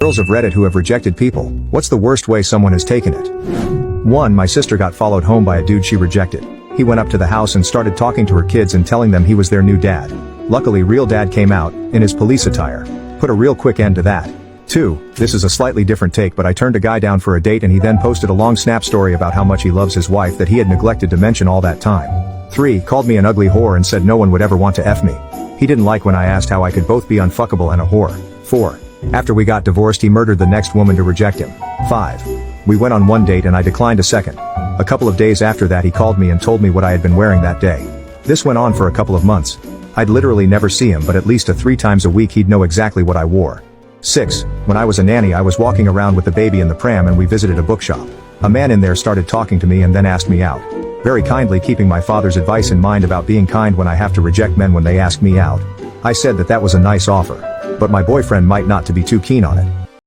Girls of Reddit who have rejected people. What's the worst way someone has taken it? 1. My sister got followed home by a dude she rejected. He went up to the house and started talking to her kids and telling them he was their new dad. Luckily real dad came out, in his police attire. Put a real quick end to that. 2. This is a slightly different take, but I turned a guy down for a date and he then posted a long snap story about how much he loves his wife that he had neglected to mention all that time. 3. Called me an ugly whore and said no one would ever want to F me. He didn't like when I asked how I could both be unfuckable and a whore. 4. After we got divorced he murdered the next woman to reject him. 5. We went on one date and I declined a second. A couple of days after that he called me and told me what I had been wearing that day. This went on for a couple of months. I'd literally never see him, but at least 3 times a week he'd know exactly what I wore. 6. When I was a nanny I was walking around with the baby in the pram and we visited a bookshop. A man in there started talking to me and then asked me out. Very kindly, keeping my father's advice in mind about being kind when I have to reject men when they ask me out. I said that was a nice offer. But my boyfriend might not to be too keen on it.